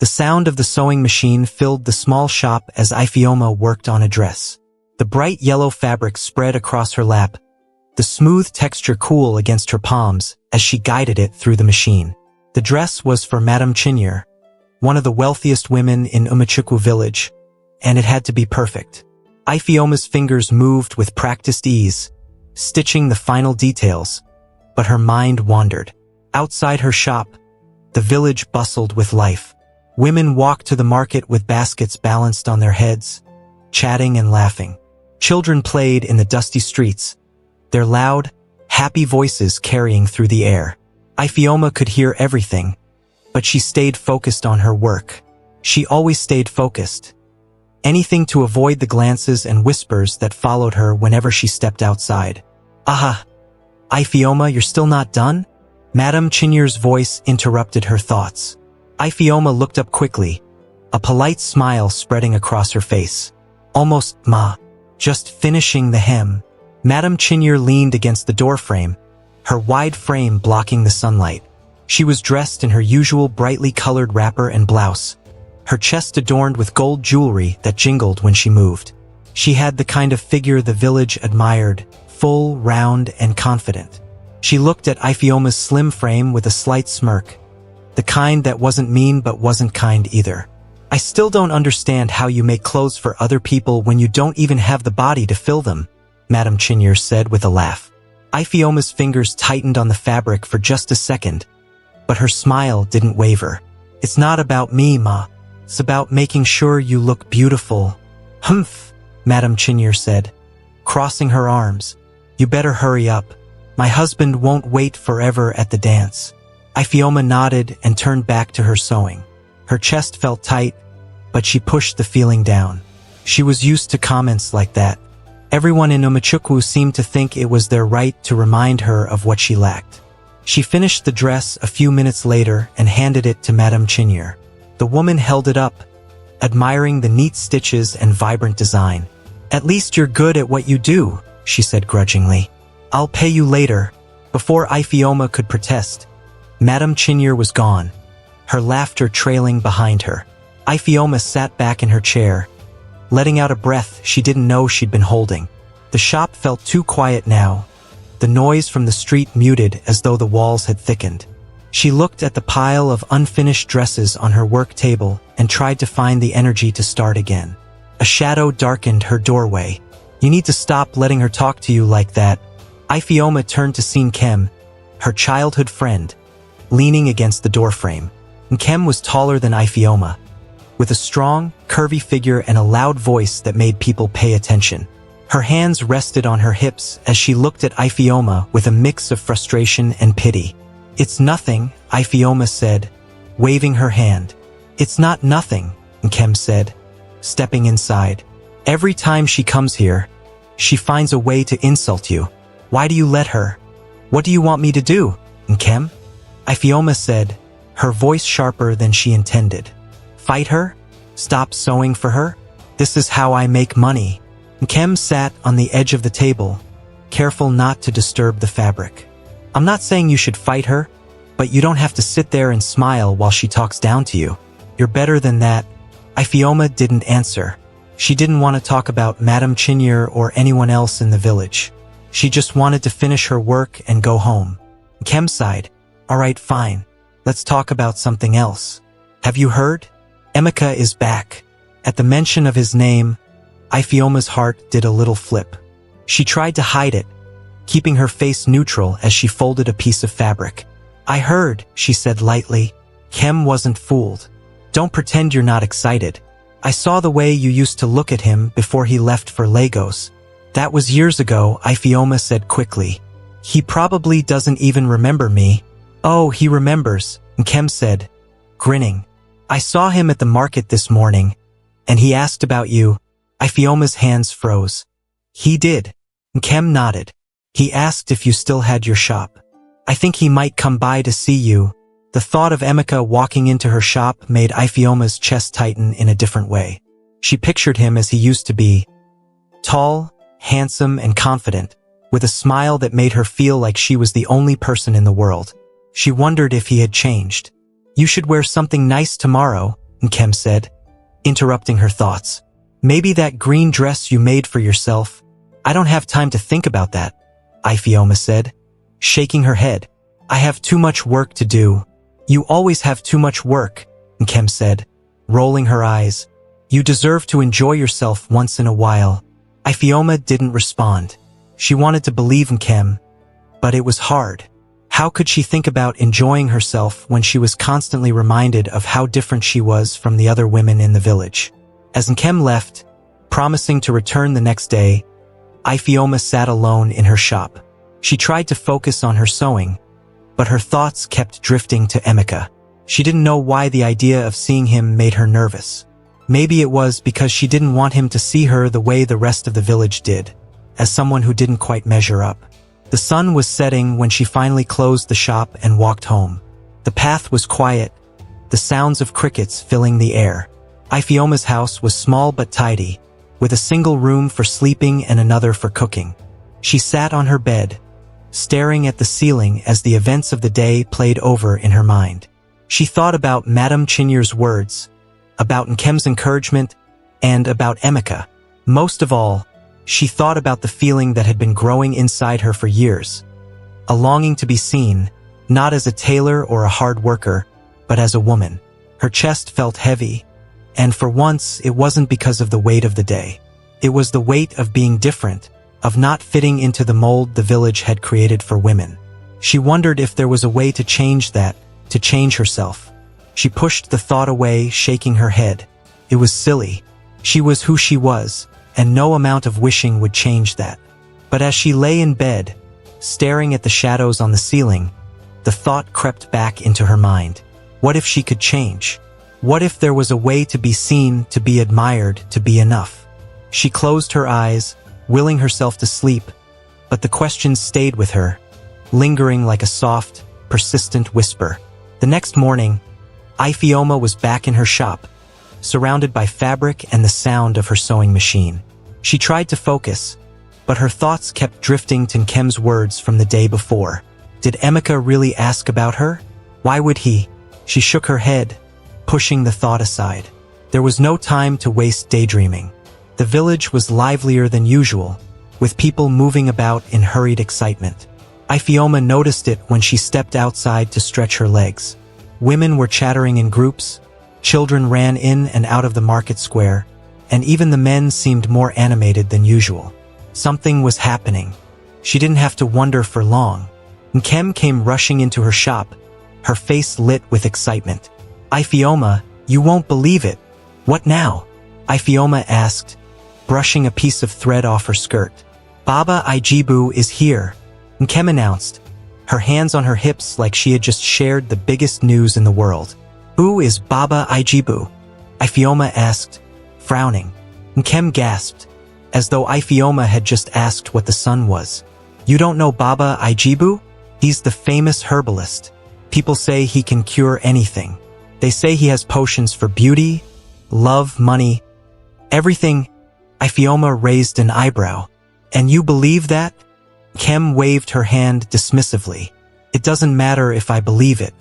The sound of the sewing machine filled the small shop as Ifeoma worked on a dress. The bright yellow fabric spread across her lap, the smooth texture cool against her palms as she guided it through the machine. The dress was for Madame Chinyere, one of the wealthiest women in Umachukwu village, and it had to be perfect. Ifeoma's fingers moved with practiced ease, stitching the final details, but her mind wandered. Outside her shop, the village bustled with life. Women walked to the market with baskets balanced on their heads, chatting and laughing. Children played in the dusty streets, their loud, happy voices carrying through the air. Ifeoma could hear everything, but she stayed focused on her work. She always stayed focused. Anything to avoid the glances and whispers that followed her whenever she stepped outside. "Aha! Ifeoma, you're still not done?" Madame Chinyere's voice interrupted her thoughts. Ifeoma looked up quickly, a polite smile spreading across her face. "Almost, ma. Just finishing the hem." Madame Chinyere leaned against the doorframe, her wide frame blocking the sunlight. She was dressed in her usual brightly colored wrapper and blouse, her chest adorned with gold jewelry that jingled when she moved. She had the kind of figure the village admired, full, round, and confident. She looked at Ifeoma's slim frame with a slight smirk, the kind that wasn't mean but wasn't kind either. "I still don't understand how you make clothes for other people when you don't even have the body to fill them," Madame Chinyere said with a laugh. Ifeoma's fingers tightened on the fabric for just a second, but her smile didn't waver. "It's not about me, ma. It's about making sure you look beautiful." "Humph," Madame Chinyere said, crossing her arms. "You better hurry up. My husband won't wait forever at the dance." Ifeoma nodded and turned back to her sewing. Her chest felt tight, but she pushed the feeling down. She was used to comments like that. Everyone in Umachukwu seemed to think it was their right to remind her of what she lacked. She finished the dress a few minutes later and handed it to Madame Chinyere. The woman held it up, admiring the neat stitches and vibrant design. "At least you're good at what you do," she said grudgingly. "I'll pay you later." Before Ifeoma could protest, Madame Chinyere was gone, her laughter trailing behind her. Ifeoma sat back in her chair, letting out a breath she didn't know she'd been holding. The shop felt too quiet now, the noise from the street muted as though the walls had thickened. She looked at the pile of unfinished dresses on her work table and tried to find the energy to start again. A shadow darkened her doorway. "You need to stop letting her talk to you like that." Ifeoma turned to see Nkem, her childhood friend, leaning against the doorframe. Nkem was taller than Ifeoma, with a strong, curvy figure and a loud voice that made people pay attention. Her hands rested on her hips as she looked at Ifeoma with a mix of frustration and pity. "It's nothing," Ifeoma said, waving her hand. "It's not nothing," Nkem said, stepping inside. "Every time she comes here, she finds a way to insult you. Why do you let her? What do you want me to do, Nkem?" Ifeoma said, her voice sharper than she intended. "Fight her? Stop sewing for her? This is how I make money." Nkem sat on the edge of the table, careful not to disturb the fabric. "I'm not saying you should fight her, but you don't have to sit there and smile while she talks down to you. You're better than that." Ifeoma didn't answer. She didn't want to talk about Madame Chinyere or anyone else in the village. She just wanted to finish her work and go home. Nkem sighed. "All right, fine. Let's talk about something else. Have you heard? Emeka is back." At the mention of his name, Ifeoma's heart did a little flip. She tried to hide it, keeping her face neutral as she folded a piece of fabric. "I heard," she said lightly. Nkem wasn't fooled. "Don't pretend you're not excited. I saw the way you used to look at him before he left for Lagos." "That was years ago," Ifeoma said quickly. "He probably doesn't even remember me." "Oh, he remembers," Nkem said, grinning. "I saw him at the market this morning, and he asked about you." Ifeoma's hands froze. "He did?" Nkem nodded. "He asked if you still had your shop. I think he might come by to see you." The thought of Emeka walking into her shop made Ifeoma's chest tighten in a different way. She pictured him as he used to be, tall, handsome, and confident, with a smile that made her feel like she was the only person in the world. She wondered if he had changed. "You should wear something nice tomorrow," Nkem said, interrupting her thoughts. Maybe that green dress you made for yourself. I don't have time to think about that, Ifeoma said, shaking her head. I have too much work to do. You always have too much work, Nkem said, rolling her eyes. You deserve to enjoy yourself once in a while. Ifeoma didn't respond. She wanted to believe Nkem, but it was hard. How could she think about enjoying herself when she was constantly reminded of how different she was from the other women in the village? As Nkem left, promising to return the next day, Ifeoma sat alone in her shop. She tried to focus on her sewing, but her thoughts kept drifting to Emeka. She didn't know why the idea of seeing him made her nervous. Maybe it was because she didn't want him to see her the way the rest of the village did, as someone who didn't quite measure up. The sun was setting when she finally closed the shop and walked home. The path was quiet, the sounds of crickets filling the air. Ifeoma's house was small but tidy, with a single room for sleeping and another for cooking. She sat on her bed, staring at the ceiling as the events of the day played over in her mind. She thought about Madame Chinyer's words, about Nkem's encouragement, and about Emeka. Most of all, she thought about the feeling that had been growing inside her for years, a longing to be seen, not as a tailor or a hard worker, but as a woman. Her chest felt heavy, and for once it wasn't because of the weight of the day. It was the weight of being different, of not fitting into the mold the village had created for women. She wondered if there was a way to change that, to change herself. She pushed the thought away, shaking her head. It was silly. She was who she was, and no amount of wishing would change that. But as she lay in bed, staring at the shadows on the ceiling, the thought crept back into her mind. What if she could change? What if there was a way to be seen, to be admired, to be enough? She closed her eyes, willing herself to sleep, but the questions stayed with her, lingering like a soft, persistent whisper. The next morning, Ifeoma was back in her shop, surrounded by fabric and the sound of her sewing machine. She tried to focus, but her thoughts kept drifting to Nkem's words from the day before. Did Emeka really ask about her? Why would he? She shook her head, pushing the thought aside. There was no time to waste daydreaming. The village was livelier than usual, with people moving about in hurried excitement. Ifeoma noticed it when she stepped outside to stretch her legs. Women were chattering in groups, children ran in and out of the market square, and even the men seemed more animated than usual. Something was happening. She didn't have to wonder for long. Nkem came rushing into her shop, her face lit with excitement. Ifeoma, you won't believe it. What now? Ifeoma asked, brushing a piece of thread off her skirt. Baba Ijibu is here, Nkem announced, her hands on her hips like she had just shared the biggest news in the world. Who is Baba Ijibu? Ifeoma asked, frowning. Nkem gasped, as though Ifeoma had just asked what the sun was. You don't know Baba Ijibu? He's the famous herbalist. People say he can cure anything. They say he has potions for beauty, love, money, everything. Ifeoma raised an eyebrow. And you believe that? Nkem waved her hand dismissively. It doesn't matter if I believe it.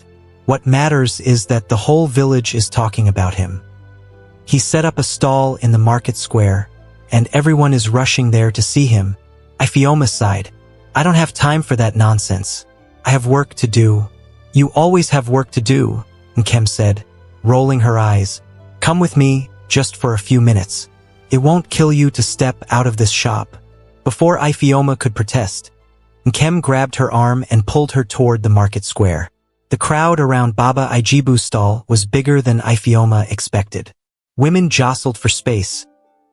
What matters is that the whole village is talking about him. He set up a stall in the market square, and everyone is rushing there to see him. Ifeoma sighed. I don't have time for that nonsense. I have work to do. You always have work to do, Nkem said, rolling her eyes. Come with me, just for a few minutes. It won't kill you to step out of this shop. Before Ifeoma could protest, Nkem grabbed her arm and pulled her toward the market square. The crowd around Baba Ijibu's stall was bigger than Ifeoma expected. Women jostled for space,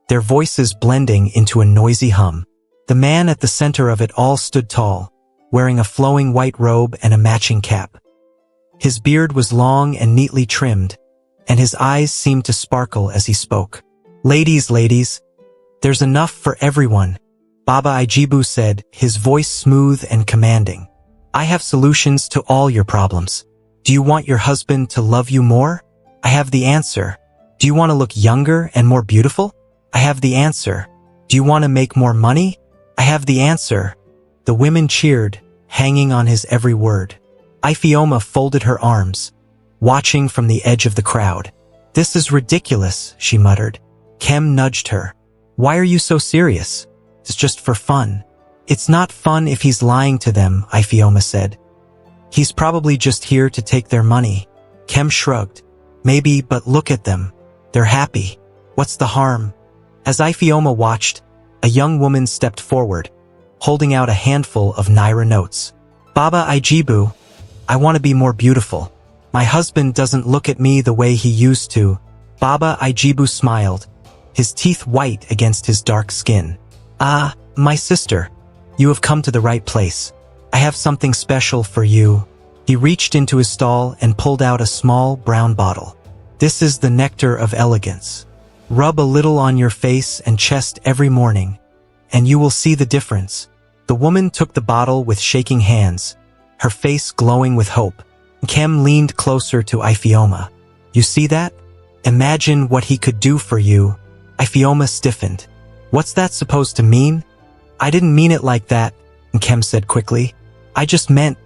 their voices blending into a noisy hum. The man at the center of it all stood tall, wearing a flowing white robe and a matching cap. His beard was long and neatly trimmed, and his eyes seemed to sparkle as he spoke. Ladies, there's enough for everyone, Baba Ijibu said, his voice smooth and commanding. I have solutions to all your problems. Do you want your husband to love you more? I have the answer. Do you want to look younger and more beautiful? I have the answer. Do you want to make more money? I have the answer. The women cheered, hanging on his every word. Ifeoma folded her arms, watching from the edge of the crowd. This is ridiculous, she muttered. Kem nudged her. Why are you so serious? It's just for fun. It's not fun if he's lying to them, Ifeoma said. He's probably just here to take their money. Kem shrugged. Maybe, but look at them. They're happy. What's the harm? As Ifeoma watched, a young woman stepped forward, holding out a handful of Naira notes. Baba Ijibu, I want to be more beautiful. My husband doesn't look at me the way he used to. Baba Ijibu smiled, his teeth white against his dark skin. Ah, my sister, you have come to the right place. I have something special for you. He reached into his stall and pulled out a small brown bottle. This is the nectar of elegance. Rub a little on your face and chest every morning, and you will see the difference. The woman took the bottle with shaking hands, her face glowing with hope. Kem leaned closer to Ifeoma. You see that? Imagine what he could do for you. Ifeoma stiffened. What's that supposed to mean? I didn't mean it like that, Kem said quickly. I just meant,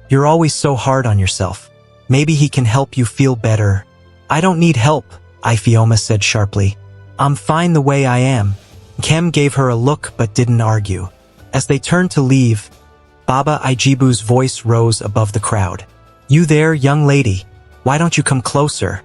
you're always so hard on yourself. Maybe he can help you feel better. I don't need help, Ifeoma said sharply. I'm fine the way I am. Kem gave her a look but didn't argue. As they turned to leave, Baba Ijibu's voice rose above the crowd. You there, young lady? Why don't you come closer?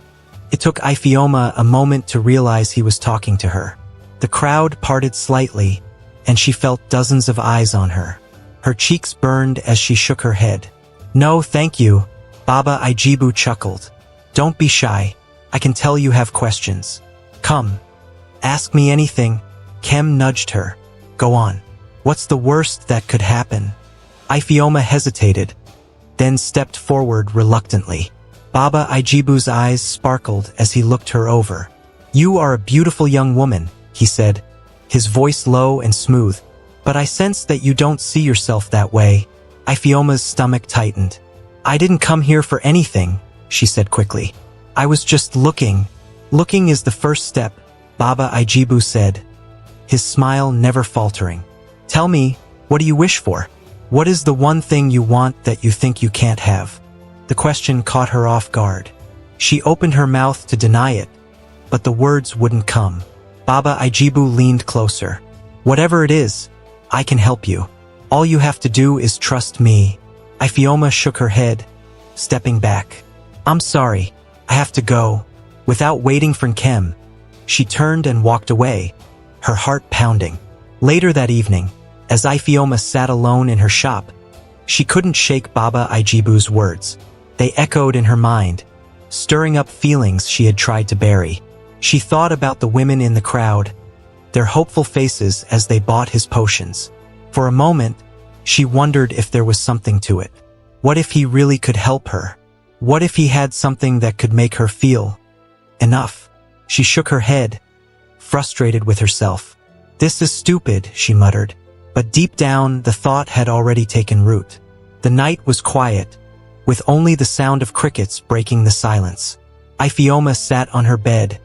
It took Ifeoma a moment to realize he was talking to her. The crowd parted slightly, and she felt dozens of eyes on her. Her cheeks burned as she shook her head. No, thank you, Baba Ijibu chuckled. Don't be shy. I can tell you have questions. Come. Ask me anything. Kem nudged her. Go on. What's the worst that could happen? Ifeoma hesitated, then stepped forward reluctantly. Baba Ijibu's eyes sparkled as he looked her over. You are a beautiful young woman, he said, his voice low and smooth. But I sense that you don't see yourself that way. Ifeoma's stomach tightened. I didn't come here for anything, she said quickly. I was just looking. Looking is the first step, Baba Ijibu said, his smile never faltering. Tell me, what do you wish for? What is the one thing you want that you think you can't have? The question caught her off guard. She opened her mouth to deny it, but the words wouldn't come. Baba Ijibu leaned closer. Whatever it is, I can help you. All you have to do is trust me. Ifeoma shook her head, stepping back. I'm sorry, I have to go. Without waiting for Kem, she turned and walked away, her heart pounding. Later that evening, as Ifeoma sat alone in her shop, she couldn't shake Baba Ijibu's words. They echoed in her mind, stirring up feelings she had tried to bury. She thought about the women in the crowd, their hopeful faces as they bought his potions. For a moment, she wondered if there was something to it. What if he really could help her? What if he had something that could make her feel enough? She shook her head, frustrated with herself. This is stupid, she muttered. But deep down, the thought had already taken root. The night was quiet, with only the sound of crickets breaking the silence. Ifeoma sat on her bed,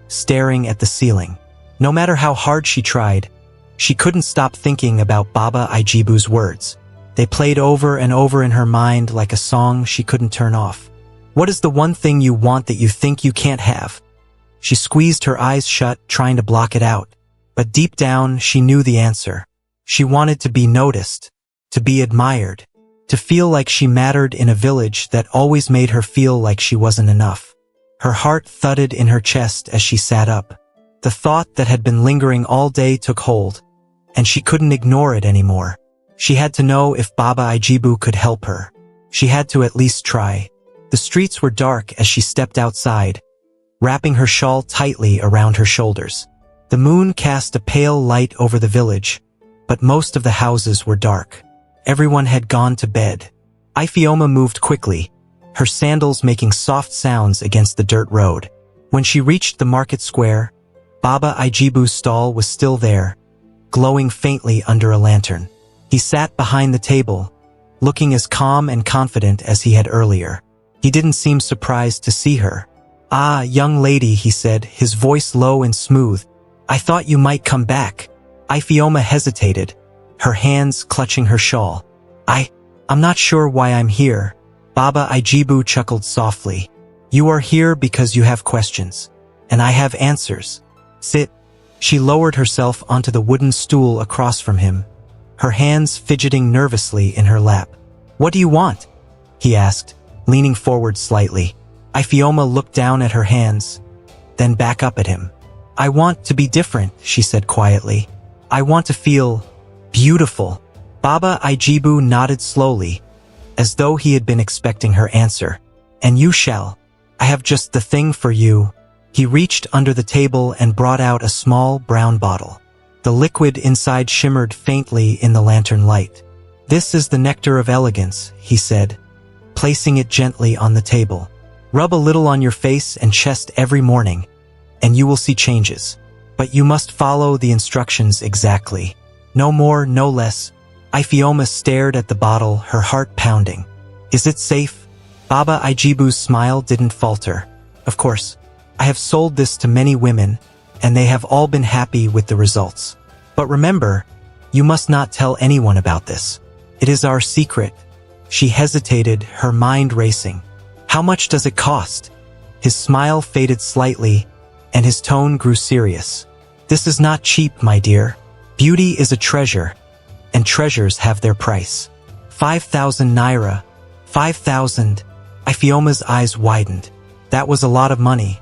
staring at the ceiling. No matter how hard she tried, she couldn't stop thinking about Baba Ijibu's words. They played over and over in her mind like a song she couldn't turn off. What is the one thing you want that you think you can't have? She squeezed her eyes shut, trying to block it out. But deep down, she knew the answer. She wanted to be noticed, to be admired, to feel like she mattered in a village that always made her feel like she wasn't enough. Her heart thudded in her chest as she sat up. The thought that had been lingering all day took hold, and she couldn't ignore it anymore. She had to know if Baba Ijibu could help her. She had to at least try. The streets were dark as she stepped outside, wrapping her shawl tightly around her shoulders. The moon cast a pale light over the village, but most of the houses were dark. Everyone had gone to bed. Ifeoma moved quickly, her sandals making soft sounds against the dirt road. When she reached the market square, Baba Ijibu's stall was still there, glowing faintly under a lantern. He sat behind the table, looking as calm and confident as he had earlier. He didn't seem surprised to see her. Ah, young lady, he said, his voice low and smooth. I thought you might come back. Ifeoma hesitated, her hands clutching her shawl. I'm not sure why I'm here. Baba Ijibu chuckled softly. You are here because you have questions, and I have answers. Sit. She lowered herself onto the wooden stool across from him, her hands fidgeting nervously in her lap. What do you want? He asked, leaning forward slightly. Ifeoma looked down at her hands, then back up at him. I want to be different, she said quietly. I want to feel beautiful. Baba Ijibu nodded slowly, as though he had been expecting her answer. And you shall. I have just the thing for you. He reached under the table and brought out a small brown bottle. The liquid inside shimmered faintly in the lantern light. This is the nectar of elegance, he said, placing it gently on the table. Rub a little on your face and chest every morning, and you will see changes. But you must follow the instructions exactly. No more, no less. Ifeoma stared at the bottle, her heart pounding. Is it safe? Baba Ijibu's smile didn't falter. Of course, I have sold this to many women, and they have all been happy with the results. But remember, you must not tell anyone about this. It is our secret. She hesitated, her mind racing. How much does it cost? His smile faded slightly, and his tone grew serious. This is not cheap, my dear. Beauty is a treasure, and treasures have their price. 5,000 naira. 5,000. Ifeoma's eyes widened. That was a lot of money.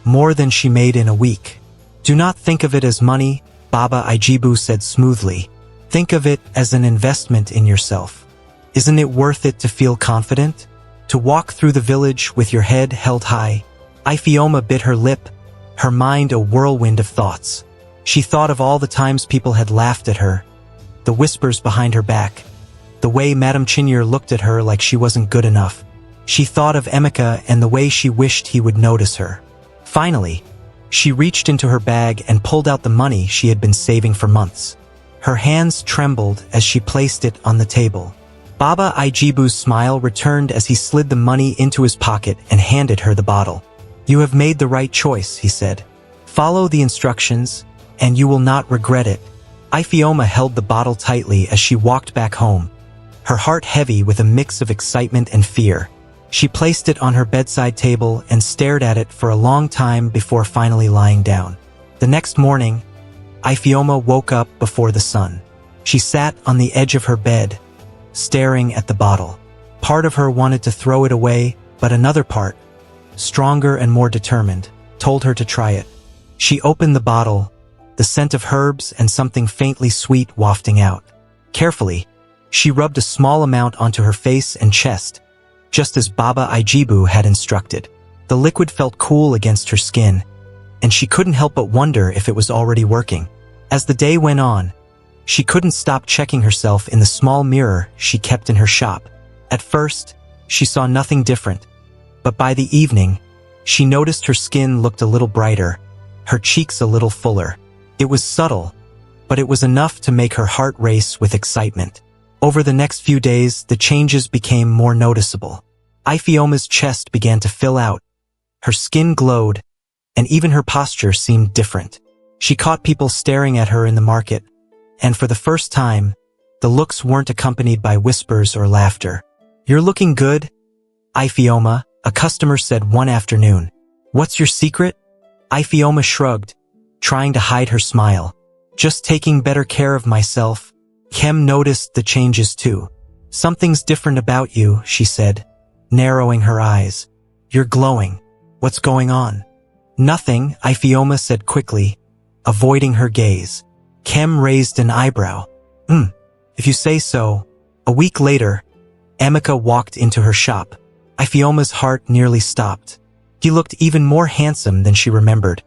More than she made in a week. Do not think of it as money, Baba Ijibu said smoothly. Think of it as an investment in yourself. Isn't it worth it to feel confident? To walk through the village with your head held high? Ifeoma bit her lip, her mind a whirlwind of thoughts. She thought of all the times people had laughed at her, the whispers behind her back, the way Madame Chinyere looked at her like she wasn't good enough. She thought of Emeka and the way she wished he would notice her. Finally, she reached into her bag and pulled out the money she had been saving for months. Her hands trembled as she placed it on the table. Baba Ijibu's smile returned as he slid the money into his pocket and handed her the bottle. You have made the right choice, he said. Follow the instructions, and you will not regret it. Ifeoma held the bottle tightly as she walked back home, her heart heavy with a mix of excitement and fear. She placed it on her bedside table and stared at it for a long time before finally lying down. The next morning, Ifeoma woke up before the sun. She sat on the edge of her bed, staring at the bottle. Part of her wanted to throw it away, but another part, stronger and more determined, told her to try it. She opened the bottle, the scent of herbs and something faintly sweet wafting out. Carefully, she rubbed a small amount onto her face and chest, just as Baba Ijibu had instructed. The liquid felt cool against her skin, and she couldn't help but wonder if it was already working. As the day went on, she couldn't stop checking herself in the small mirror she kept in her shop. At first, she saw nothing different, but by the evening, she noticed her skin looked a little brighter, her cheeks a little fuller. It was subtle, but it was enough to make her heart race with excitement. Over the next few days, the changes became more noticeable. Ifeoma's chest began to fill out, her skin glowed, and even her posture seemed different. She caught people staring at her in the market, and for the first time, the looks weren't accompanied by whispers or laughter. You're looking good, Ifeoma, a customer said one afternoon. What's your secret? Ifeoma shrugged, trying to hide her smile. Just taking better care of myself. Kem noticed the changes too. Something's different about you, she said, narrowing her eyes. You're glowing. What's going on? Nothing, Ifeoma said quickly, avoiding her gaze. Kem raised an eyebrow. If you say so. A week later, Emeka walked into her shop. Ifeoma's heart nearly stopped. He looked even more handsome than she remembered,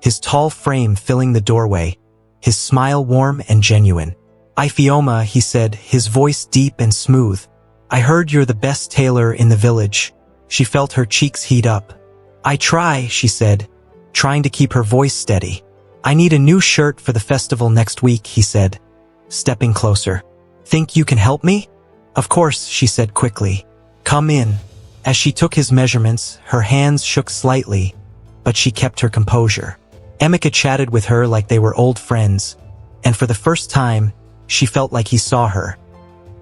his tall frame filling the doorway, his smile warm and genuine. Ifeoma, he said, his voice deep and smooth. I heard you're the best tailor in the village. She felt her cheeks heat up. I try, she said, trying to keep her voice steady. I need a new shirt for the festival next week, he said, stepping closer. Think you can help me? Of course, she said quickly. Come in. As she took his measurements, her hands shook slightly, but she kept her composure. Emeka chatted with her like they were old friends, and for the first time, she felt like he saw her.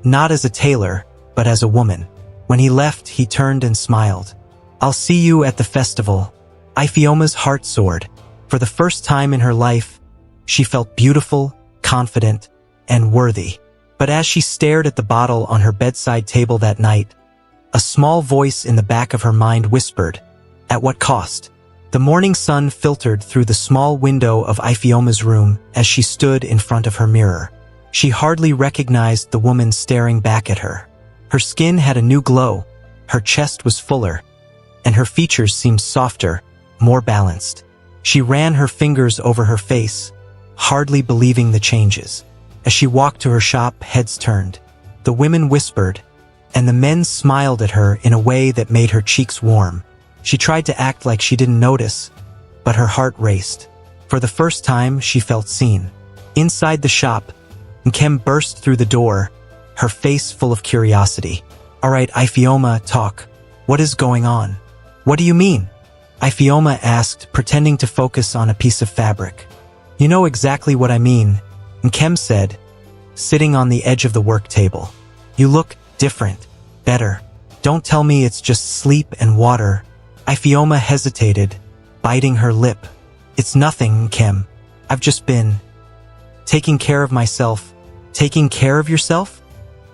Not as a tailor, but as a woman. When he left, he turned and smiled. I'll see you at the festival. Ifeoma's heart soared. For the first time in her life, she felt beautiful, confident, and worthy. But as she stared at the bottle on her bedside table that night, a small voice in the back of her mind whispered, "At what cost?" The morning sun filtered through the small window of Ifeoma's room as she stood in front of her mirror. She hardly recognized the woman staring back at her. Her skin had a new glow, her chest was fuller, and her features seemed softer, more balanced. She ran her fingers over her face, hardly believing the changes. As she walked to her shop, heads turned. The women whispered, and the men smiled at her in a way that made her cheeks warm. She tried to act like she didn't notice, but her heart raced. For the first time, she felt seen. Inside the shop, Nkem burst through the door, her face full of curiosity. "All right, Ifeoma, talk. What is going on?" "What do you mean?" Ifeoma asked, pretending to focus on a piece of fabric. "You know exactly what I mean," Nkem said, sitting on the edge of the work table. "You look different, better. Don't tell me it's just sleep and water." Ifeoma hesitated, biting her lip. "It's nothing, Nkem. I've just been taking care of myself." "Taking care of yourself?"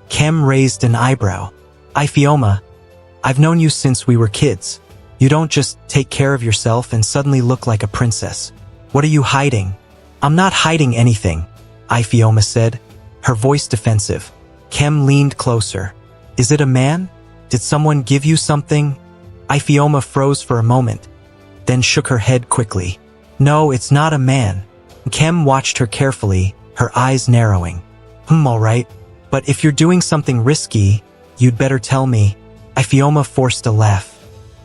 Nkem raised an eyebrow. "Ifeoma, I've known you since we were kids. You don't just take care of yourself and suddenly look like a princess. What are you hiding?" "I'm not hiding anything," Ifeoma said, her voice defensive. Nkem leaned closer. "Is it a man? Did someone give you something?" Ifeoma froze for a moment, then shook her head quickly. "No, it's not a man." Nkem watched her carefully, her eyes narrowing. All right. But if you're doing something risky, you'd better tell me." Ifeoma forced a laugh.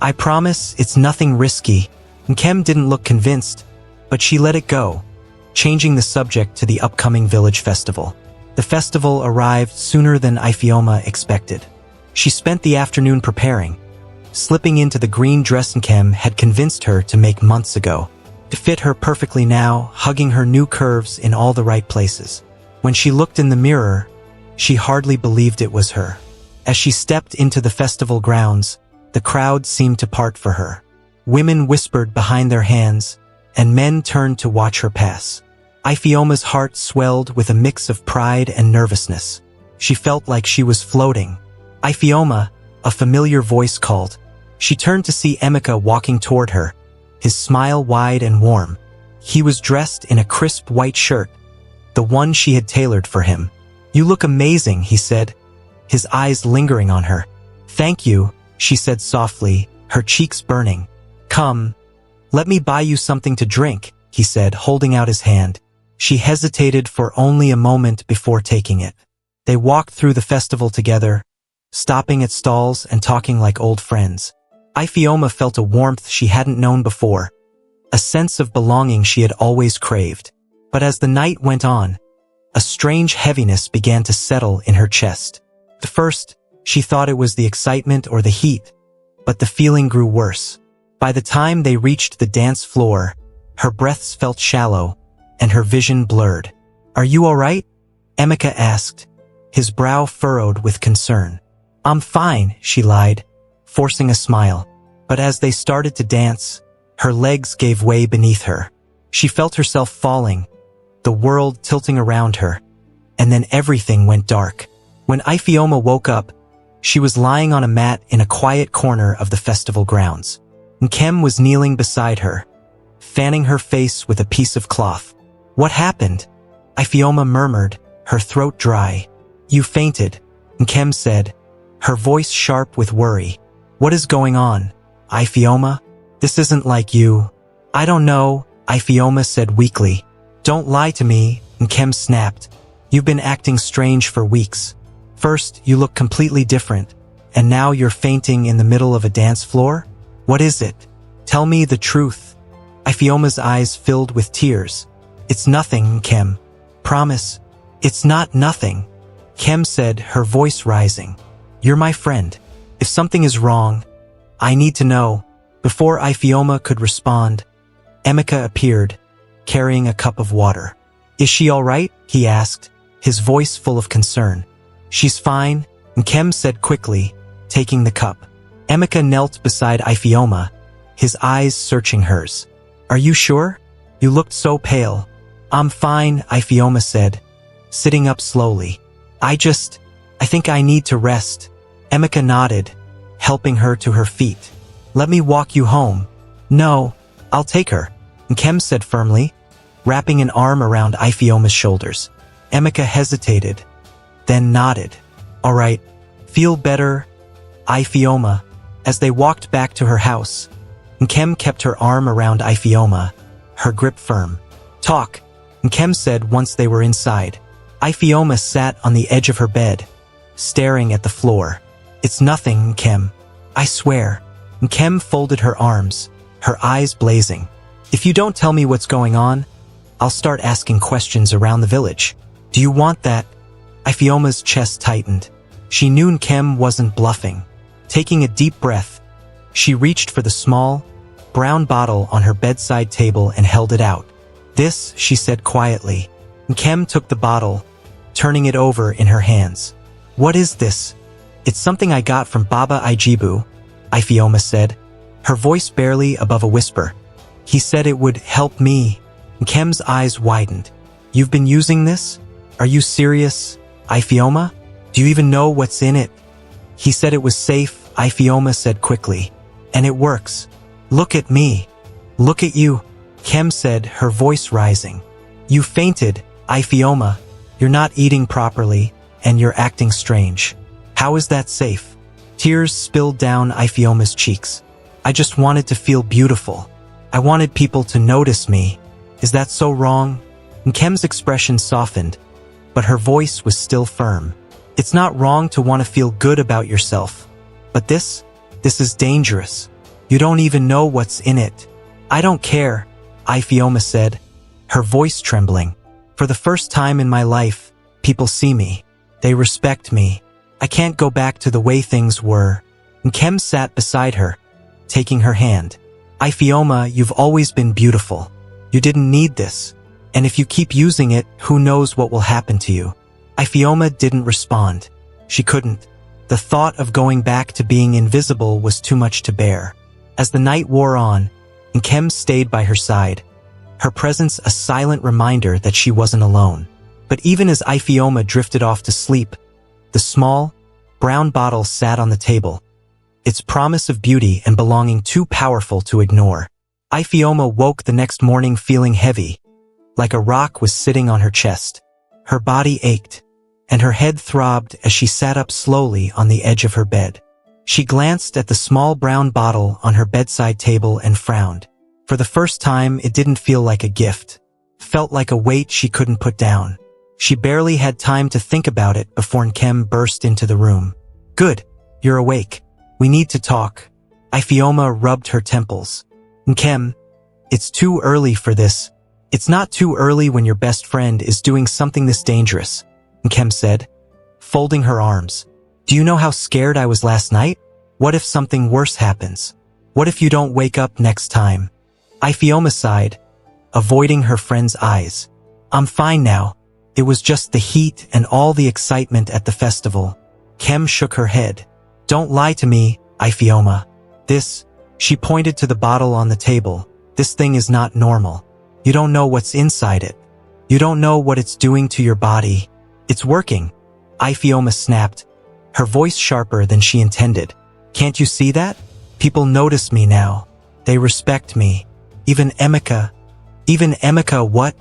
"I promise it's nothing risky." Nkem didn't look convinced, but she let it go, changing the subject to the upcoming village festival. The festival arrived sooner than Ifeoma expected. She spent the afternoon preparing, slipping into the green dress Nkem had convinced her to make months ago. It fit her perfectly now, hugging her new curves in all the right places. When she looked in the mirror, she hardly believed it was her. As she stepped into the festival grounds, the crowd seemed to part for her. Women whispered behind their hands, and men turned to watch her pass. Ifeoma's heart swelled with a mix of pride and nervousness. She felt like she was floating. "Ifeoma," a familiar voice called. She turned to see Emeka walking toward her, his smile wide and warm. He was dressed in a crisp white shirt, the one she had tailored for him. "You look amazing," he said, his eyes lingering on her. "Thank you," she said softly, her cheeks burning. "Come, let me buy you something to drink," he said, holding out his hand. She hesitated for only a moment before taking it. They walked through the festival together, stopping at stalls and talking like old friends. Ifeoma felt a warmth she hadn't known before, a sense of belonging she had always craved. But as the night went on, a strange heaviness began to settle in her chest. At first, she thought it was the excitement or the heat, but the feeling grew worse. By the time they reached the dance floor, her breaths felt shallow, and her vision blurred. "Are you all right?" Emeka asked, his brow furrowed with concern. "I'm fine," she lied, forcing a smile. But as they started to dance, her legs gave way beneath her. She felt herself falling, the world tilting around her, and then everything went dark. When Ifeoma woke up, she was lying on a mat in a quiet corner of the festival grounds. Nkem was kneeling beside her, fanning her face with a piece of cloth. "What happened?" Ifeoma murmured, her throat dry. "You fainted," Nkem said, her voice sharp with worry. "What is going on, Ifeoma? This isn't like you." "I don't know," Ifeoma said weakly. "Don't lie to me," Nkem snapped. "You've been acting strange for weeks. First, you look completely different, and now you're fainting in the middle of a dance floor? What is it? Tell me the truth." Ifeoma's eyes filled with tears. "It's nothing, Nkem. Promise. It's not nothing," Nkem said, her voice rising. "You're my friend. If something is wrong, I need to know." Before Ifeoma could respond, Emeka appeared, carrying a cup of water. "Is she all right?" he asked, his voice full of concern. "She's fine," Nkem said quickly, taking the cup. Emeka knelt beside Ifeoma, his eyes searching hers. Are you sure? You looked so pale. I'm fine, Ifeoma said, sitting up slowly. I think I need to rest. Emeka nodded, helping her to her feet. Let me walk you home. No, I'll take her, Nkem said firmly, wrapping an arm around Ifeoma's shoulders. Emeka hesitated, then nodded. All right, feel better, Ifeoma. As they walked back to her house, Nkem kept her arm around Ifeoma, her grip firm. Talk, Nkem said once they were inside. Ifeoma sat on the edge of her bed, staring at the floor. It's nothing, Nkem. I swear. Nkem folded her arms, her eyes blazing. If you don't tell me what's going on, I'll start asking questions around the village. Do you want that? Ifeoma's chest tightened. She knew Nkem wasn't bluffing. Taking a deep breath, she reached for the small, brown bottle on her bedside table and held it out. This, she said quietly. Nkem took the bottle, turning it over in her hands. What is this? It's something I got from Baba Ijibu, Ifeoma said, her voice barely above a whisper. He said it would help me. Nkem's eyes widened. You've been using this? Are you serious, Ifeoma? Do you even know what's in it? He said it was safe, Ifeoma said quickly. And it works. Look at me. Look at you, Nkem said, her voice rising. You fainted, Ifeoma. You're not eating properly, and you're acting strange. How is that safe? Tears spilled down Ifeoma's cheeks. I just wanted to feel beautiful. I wanted people to notice me. Is that so wrong? Nkem's expression softened, but her voice was still firm. It's not wrong to want to feel good about yourself. But this is dangerous. You don't even know what's in it. I don't care, Ifeoma said, her voice trembling. For the first time in my life, people see me. They respect me. I can't go back to the way things were. Nkem sat beside her, taking her hand. Ifeoma, you've always been beautiful. You didn't need this. And if you keep using it, who knows what will happen to you? Ifeoma didn't respond. She couldn't. The thought of going back to being invisible was too much to bear. As the night wore on, Nkem stayed by her side, her presence a silent reminder that she wasn't alone. But even as Ifeoma drifted off to sleep, the small, brown bottle sat on the table, its promise of beauty and belonging too powerful to ignore. Ifeoma woke the next morning feeling heavy, like a rock was sitting on her chest. Her body ached, and her head throbbed as she sat up slowly on the edge of her bed. She glanced at the small brown bottle on her bedside table and frowned. For the first time, it didn't feel like a gift. Felt like a weight she couldn't put down. She barely had time to think about it before Nkem burst into the room. Good, you're awake. We need to talk. Ifeoma rubbed her temples. Nkem, it's too early for this. It's not too early when your best friend is doing something this dangerous, Nkem said, folding her arms. Do you know how scared I was last night? What if something worse happens? What if you don't wake up next time? Ifeoma sighed, avoiding her friend's eyes. I'm fine now. It was just the heat and all the excitement at the festival. Nkem shook her head. Don't lie to me, Ifeoma. She pointed to the bottle on the table. This thing is not normal. You don't know what's inside it. You don't know what it's doing to your body. It's working. Ifeoma snapped, her voice sharper than she intended. Can't you see that? People notice me now. They respect me. Even Emeka, what?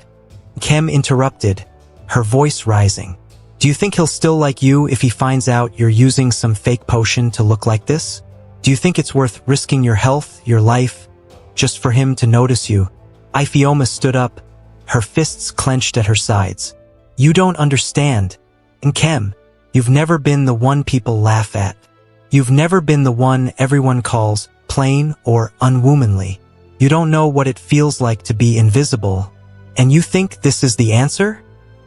Nkem interrupted, her voice rising. Do you think he'll still like you if he finds out you're using some fake potion to look like this? Do you think it's worth risking your health, your life, just for him to notice you? Ifeoma stood up, her fists clenched at her sides. You don't understand. Nkem, you've never been the one people laugh at. You've never been the one everyone calls plain or unwomanly. You don't know what it feels like to be invisible. And you think this is the answer?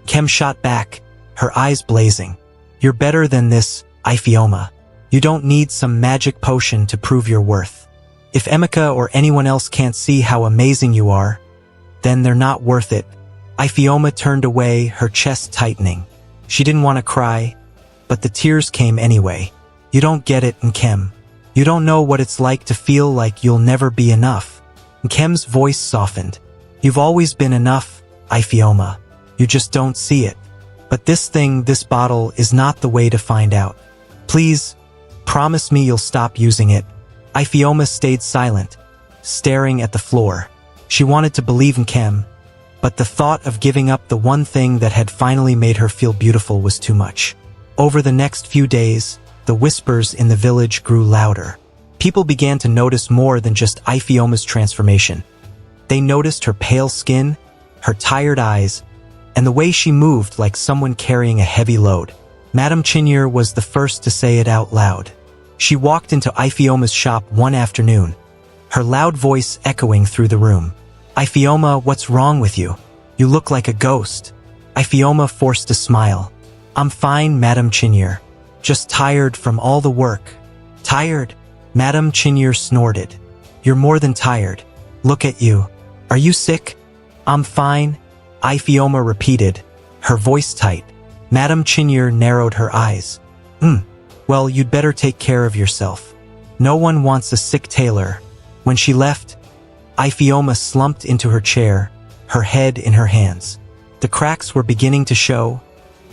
Nkem shot back, her eyes blazing. You're better than this, Ifeoma. You don't need some magic potion to prove your worth. If Emeka or anyone else can't see how amazing you are, then they're not worth it. Ifeoma turned away, her chest tightening. She didn't want to cry, but the tears came anyway. You don't get it, Nkem. You don't know what it's like to feel like you'll never be enough. Nkem's voice softened. You've always been enough, Ifeoma. You just don't see it. But this bottle is not the way to find out. Please, promise me you'll stop using it. Ifeoma stayed silent, staring at the floor. She wanted to believe in Nkem, but the thought of giving up the one thing that had finally made her feel beautiful was too much. Over the next few days, the whispers in the village grew louder. People began to notice more than just Ifeoma's transformation. They noticed her pale skin, her tired eyes, and the way she moved like someone carrying a heavy load. Madame Chinyere was the first to say it out loud. She walked into Ifeoma's shop one afternoon, her loud voice echoing through the room. Ifeoma, what's wrong with you? You look like a ghost. Ifeoma forced a smile. I'm fine, Madame Chinyere. Just tired from all the work. Tired? Madame Chinyere snorted. You're more than tired. Look at you. Are you sick? I'm fine, Ifeoma repeated, her voice tight. Madame Chinyere narrowed her eyes. Well, you'd better take care of yourself. No one wants a sick tailor. When she left, Ifeoma slumped into her chair, her head in her hands. The cracks were beginning to show,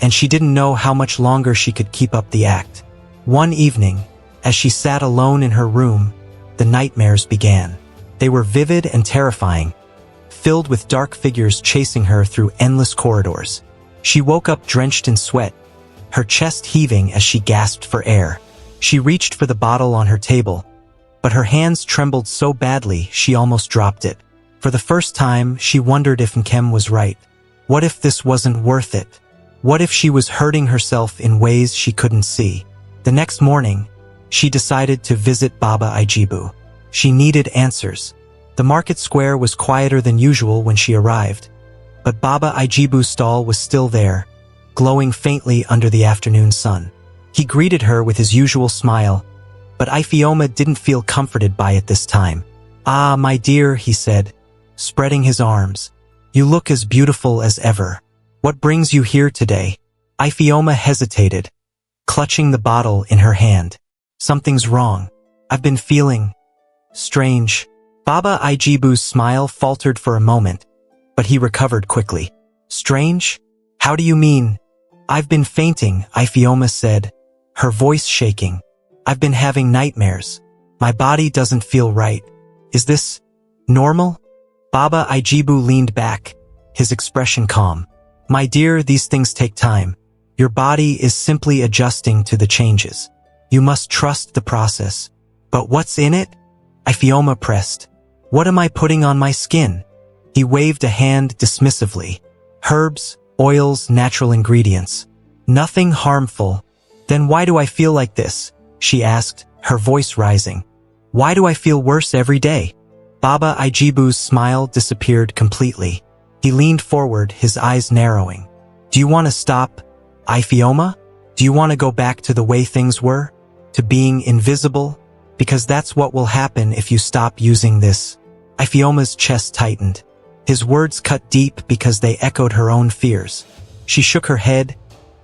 and she didn't know how much longer she could keep up the act. One evening, as she sat alone in her room, the nightmares began. They were vivid and terrifying, filled with dark figures chasing her through endless corridors. She woke up drenched in sweat, her chest heaving as she gasped for air. She reached for the bottle on her table, but her hands trembled so badly she almost dropped it. For the first time, she wondered if Nkem was right. What if this wasn't worth it? What if she was hurting herself in ways she couldn't see? The next morning, she decided to visit Baba Ijibu. She needed answers. The market square was quieter than usual when she arrived, but Baba Ijibu's stall was still there, glowing faintly under the afternoon sun. He greeted her with his usual smile, but Ifeoma didn't feel comforted by it this time. Ah, my dear, he said, spreading his arms. You look as beautiful as ever. What brings you here today? Ifeoma hesitated, clutching the bottle in her hand. Something's wrong. I've been feeling strange. Baba Ijibu's smile faltered for a moment, but he recovered quickly. Strange? How do you mean? I've been fainting, Ifeoma said, her voice shaking. I've been having nightmares. My body doesn't feel right. Is this normal? Baba Ijibu leaned back, his expression calm. My dear, these things take time. Your body is simply adjusting to the changes. You must trust the process. But what's in it? Ifeoma pressed. What am I putting on my skin? He waved a hand dismissively. Herbs, oils, natural ingredients. Nothing harmful. Then why do I feel like this? She asked, her voice rising. Why do I feel worse every day? Baba Ijibu's smile disappeared completely. He leaned forward, his eyes narrowing. Do you want to stop, Ifeoma? Do you want to go back to the way things were? To being invisible? Because that's what will happen if you stop using this. Ifeoma's chest tightened. His words cut deep because they echoed her own fears. She shook her head,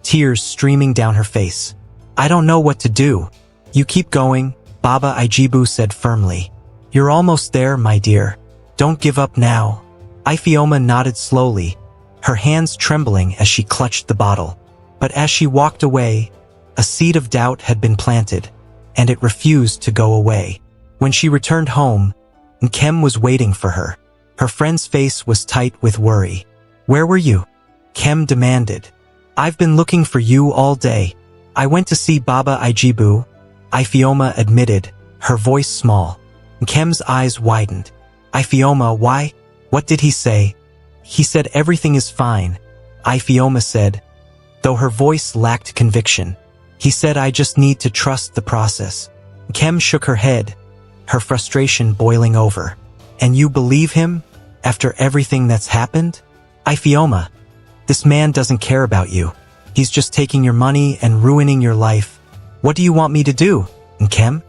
tears streaming down her face. I don't know what to do. You keep going, Baba Ijibu said firmly. You're almost there, my dear. Don't give up now. Ifeoma nodded slowly, her hands trembling as she clutched the bottle. But as she walked away, a seed of doubt had been planted, and it refused to go away. When she returned home, Nkem was waiting for her. Her friend's face was tight with worry. Where were you? Nkem demanded. I've been looking for you all day. I went to see Baba Ijibu, Ifeoma admitted, her voice small. Nkem's eyes widened. Ifeoma, why? What did he say? He said everything is fine, Ifeoma said, though her voice lacked conviction. He said I just need to trust the process. Nkem shook her head, her frustration boiling over. And you believe him? After everything that's happened? Ifeoma, this man doesn't care about you. He's just taking your money and ruining your life. What do you want me to do, Nkem?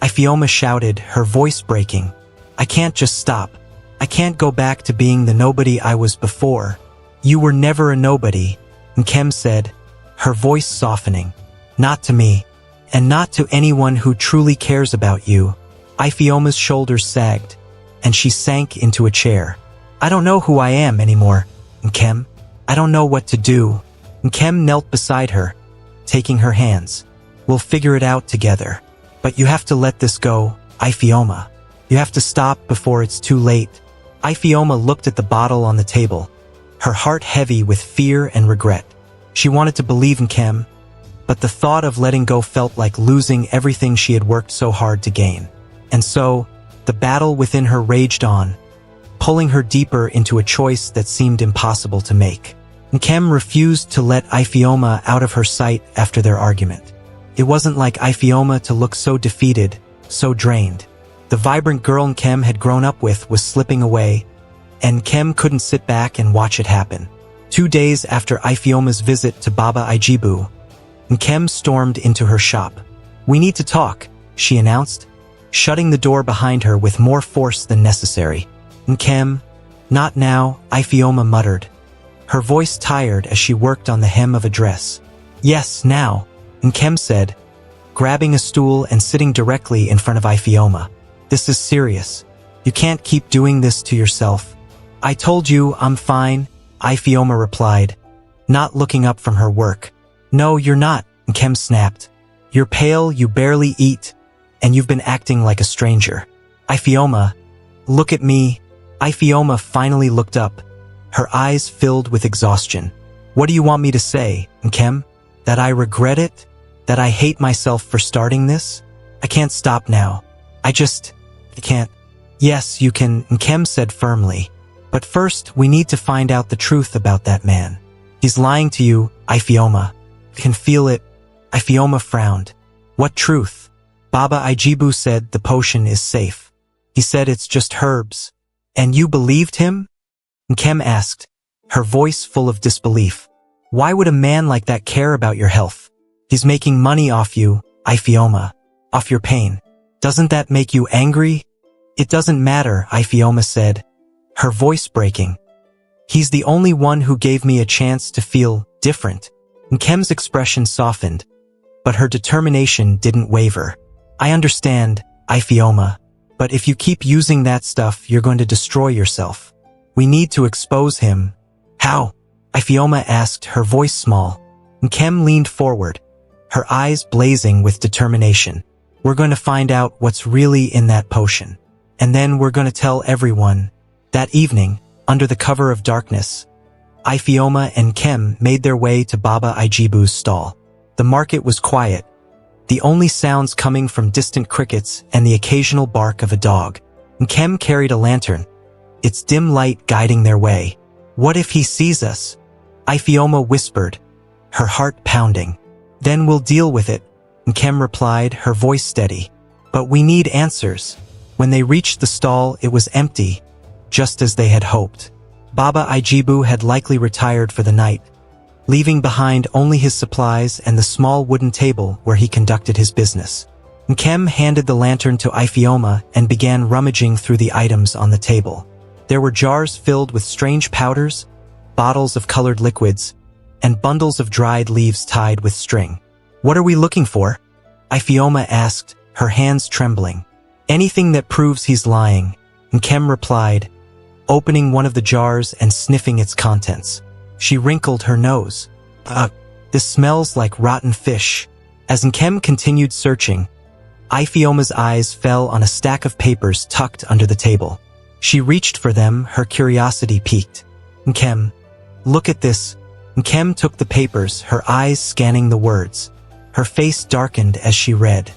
Ifeoma shouted, her voice breaking. I can't just stop. I can't go back to being the nobody I was before. You were never a nobody, Nkem said, her voice softening. Not to me. And not to anyone who truly cares about you. Ifeoma's shoulders sagged, and she sank into a chair. I don't know who I am anymore, Nkem. I don't know what to do. Nkem knelt beside her, taking her hands. We'll figure it out together. But you have to let this go, Ifeoma. You have to stop before it's too late. Ifeoma looked at the bottle on the table, her heart heavy with fear and regret. She wanted to believe in Nkem, but the thought of letting go felt like losing everything she had worked so hard to gain. And so, the battle within her raged on, pulling her deeper into a choice that seemed impossible to make. Nkem refused to let Ifeoma out of her sight after their argument. It wasn't like Ifeoma to look so defeated, so drained. The vibrant girl Nkem had grown up with was slipping away, and Nkem couldn't sit back and watch it happen. 2 days after Ifeoma's visit to Baba Ijibu, Nkem stormed into her shop. We need to talk, she announced, shutting the door behind her with more force than necessary. Nkem, not now, Ifeoma muttered, her voice tired as she worked on the hem of a dress. Yes, now, Nkem said, grabbing a stool and sitting directly in front of Ifeoma. This is serious. You can't keep doing this to yourself. I told you I'm fine, Ifeoma replied, not looking up from her work. No, you're not, Nkem snapped. You're pale, you barely eat, and you've been acting like a stranger. Ifeoma, look at me. Ifeoma finally looked up, her eyes filled with exhaustion. What do you want me to say, Nkem? That I regret it? That I hate myself for starting this? I can't stop now. I can't. Yes, you can, Nkem said firmly. But first, we need to find out the truth about that man. He's lying to you, Ifeoma. I can feel it. Ifeoma frowned. What truth? Baba Ijibu said the potion is safe. He said it's just herbs. And you believed him? Nkem asked, her voice full of disbelief. Why would a man like that care about your health? He's making money off you, Ifeoma. Off your pain. Doesn't that make you angry? It doesn't matter, Ifeoma said, her voice breaking. He's the only one who gave me a chance to feel different. Nkem's expression softened, but her determination didn't waver. I understand, Ifeoma, but if you keep using that stuff, you're going to destroy yourself. We need to expose him. How? Ifeoma asked, her voice small. Nkem leaned forward, her eyes blazing with determination. We're going to find out what's really in that potion. And then we're going to tell everyone. That evening, under the cover of darkness, Ifeoma and Nkem made their way to Baba Ijibu's stall. The market was quiet, the only sounds coming from distant crickets and the occasional bark of a dog. Nkem carried a lantern, its dim light guiding their way. What if he sees us? Ifeoma whispered, her heart pounding. Then we'll deal with it, Nkem replied, her voice steady. But we need answers. When they reached the stall, it was empty, just as they had hoped. Baba Ijibu had likely retired for the night, leaving behind only his supplies and the small wooden table where he conducted his business. Nkem handed the lantern to Ifeoma and began rummaging through the items on the table. There were jars filled with strange powders, bottles of colored liquids, and bundles of dried leaves tied with string. What are we looking for? Ifeoma asked, her hands trembling. Anything that proves he's lying, Nkem replied, opening one of the jars and sniffing its contents. She wrinkled her nose. This smells like rotten fish. As Nkem continued searching, Ifeoma's eyes fell on a stack of papers tucked under the table. She reached for them, her curiosity piqued. Nkem, look at this. Nkem took the papers, her eyes scanning the words. Her face darkened as she read.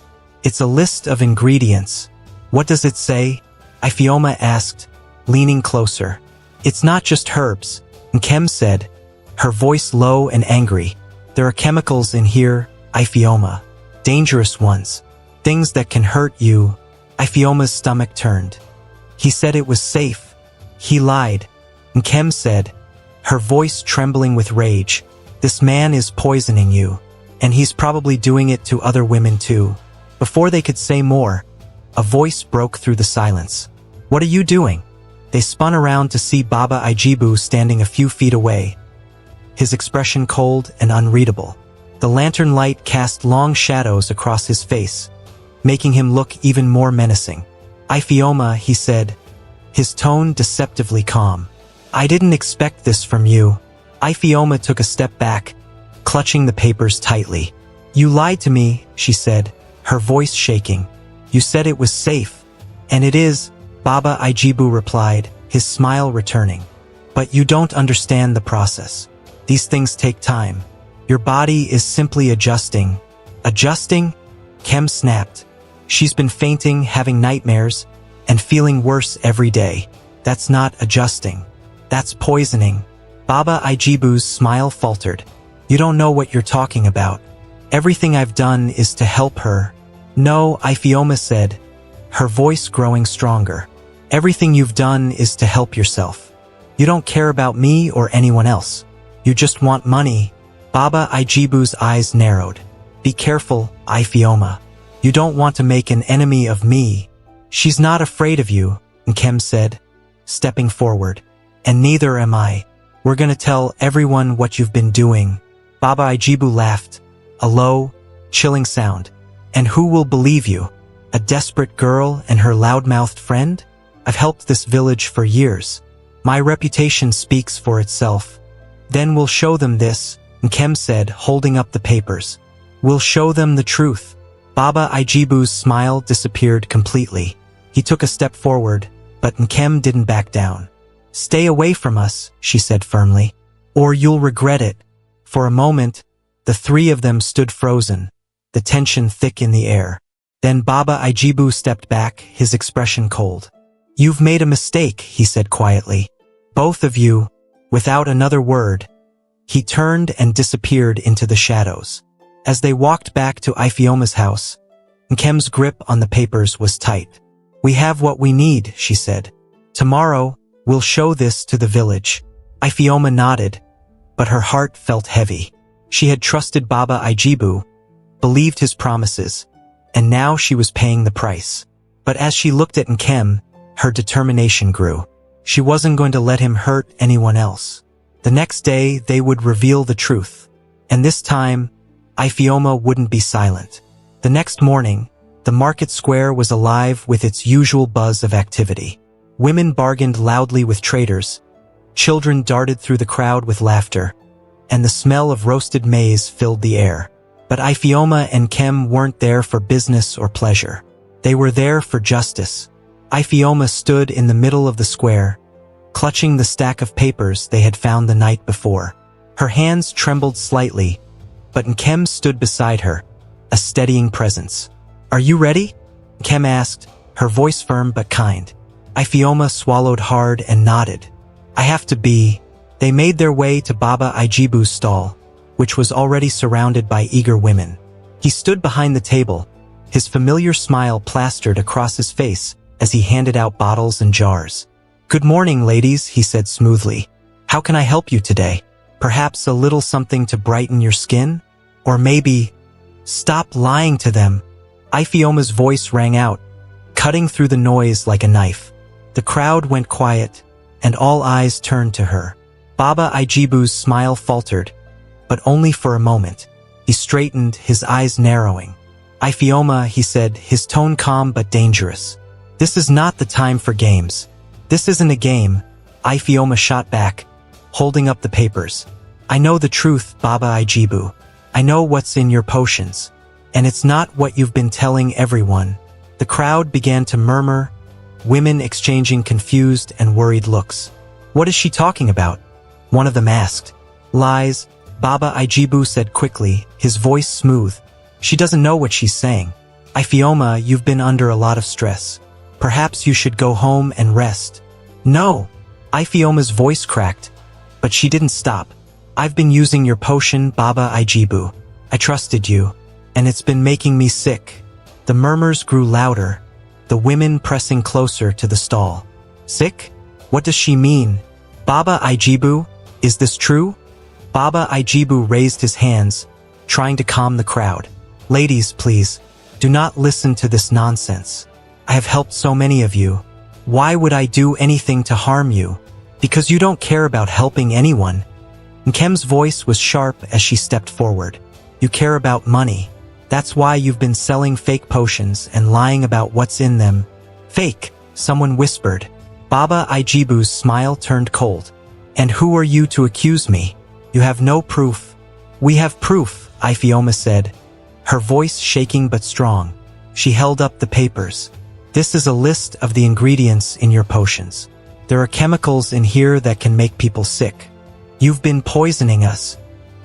It's a list of ingredients. What does it say? Ifeoma asked, leaning closer. It's not just herbs, Nkem said, her voice low and angry. There are chemicals in here, Ifeoma. Dangerous ones. Things that can hurt you. Ifeoma's stomach turned. He said it was safe. He lied, Nkem said, her voice trembling with rage. This man is poisoning you, and he's probably doing it to other women too. Before they could say more, a voice broke through the silence. What are you doing? They spun around to see Baba Ijibu standing a few feet away, his expression cold and unreadable. The lantern light cast long shadows across his face, making him look even more menacing. "Iphioma," he said, his tone deceptively calm. "I didn't expect this from you." Iphioma took a step back, clutching the papers tightly. "You lied to me," she said, her voice shaking. "You said it was safe." "And it is," Baba Ijibu replied, his smile returning. "But you don't understand the process. These things take time. Your body is simply adjusting." "Adjusting?" Kem snapped. "She's been fainting, having nightmares, and feeling worse every day. That's not adjusting. That's poisoning." Baba Ijibu's smile faltered. "You don't know what you're talking about. Everything I've done is to help her." "No," Iphioma said, her voice growing stronger. "Everything you've done is to help yourself. You don't care about me or anyone else. You just want money." Baba Ijibu's eyes narrowed. "Be careful, Iphioma. You don't want to make an enemy of me." "She's not afraid of you," Nkem said, stepping forward. "And neither am I. We're gonna tell everyone what you've been doing." Baba Ijibu laughed, a low, chilling sound. "And who will believe you? A desperate girl and her loudmouthed friend? I've helped this village for years. My reputation speaks for itself." "Then we'll show them this," Nkem said, holding up the papers. "We'll show them the truth." Baba Ijibu's smile disappeared completely. He took a step forward, but Nkem didn't back down. "Stay away from us," she said firmly, "or you'll regret it." For a moment, the three of them stood frozen, the tension thick in the air. Then Baba Ijibu stepped back, his expression cold. "You've made a mistake," he said quietly. "Both of you," without another word. He turned and disappeared into the shadows. As they walked back to Iphioma's house, Nkem's grip on the papers was tight. "We have what we need," she said. "Tomorrow, we'll show this to the village." Iphioma nodded, but her heart felt heavy. She had trusted Baba Ijibu, believed his promises, and now she was paying the price. But as she looked at Nkem, her determination grew. She wasn't going to let him hurt anyone else. The next day, they would reveal the truth. And this time, Iphioma wouldn't be silent. The next morning, the market square was alive with its usual buzz of activity. Women bargained loudly with traders, children darted through the crowd with laughter, and the smell of roasted maize filled the air. But Iphioma and Kem weren't there for business or pleasure. They were there for justice. Iphioma stood in the middle of the square, clutching the stack of papers they had found the night before. Her hands trembled slightly, but Nkem stood beside her, a steadying presence. "Are you ready?" Nkem asked, her voice firm but kind. Iphioma swallowed hard and nodded. "I have to be." They made their way to Baba Ijibu's stall, which was already surrounded by eager women. He stood behind the table, his familiar smile plastered across his face as he handed out bottles and jars. "Good morning, ladies," he said smoothly. "How can I help you today? Perhaps a little something to brighten your skin? Or maybe—" "Stop lying to them." Iphioma's voice rang out, cutting through the noise like a knife. The crowd went quiet, and all eyes turned to her. Baba Ijibu's smile faltered, but only for a moment. He straightened, his eyes narrowing. "Iphioma," he said, his tone calm but dangerous. "This is not the time for games." "This isn't a game," Iphioma shot back, holding up the papers. "I know the truth, Baba Ijibu. I know what's in your potions. And it's not what you've been telling everyone." The crowd began to murmur, women exchanging confused and worried looks. "What is she talking about?" one of them asked. "Lies," Baba Ijibu said quickly, his voice smooth. "She doesn't know what she's saying. Iphioma, you've been under a lot of stress. Perhaps you should go home and rest." "No!" Iphioma's voice cracked, but she didn't stop. "I've been using your potion, Baba Ijibu. I trusted you, and it's been making me sick." The murmurs grew louder, the women pressing closer to the stall. "Sick? What does she mean?" "Baba Ijibu, is this true?" Baba Ijibu raised his hands, trying to calm the crowd. "Ladies, please, do not listen to this nonsense. I have helped so many of you. Why would I do anything to harm you? Because you don't care about helping anyone." Nkem's voice was sharp as she stepped forward. You care about money. That's why you've been selling fake potions and lying about what's in them. Fake, someone whispered. Baba Ijibu's smile turned cold. And who are you to accuse me? You have no proof. We have proof, Ifioma said, her voice shaking but strong. She held up the papers. This is a list of the ingredients in your potions. There are chemicals in here that can make people sick. You've been poisoning us.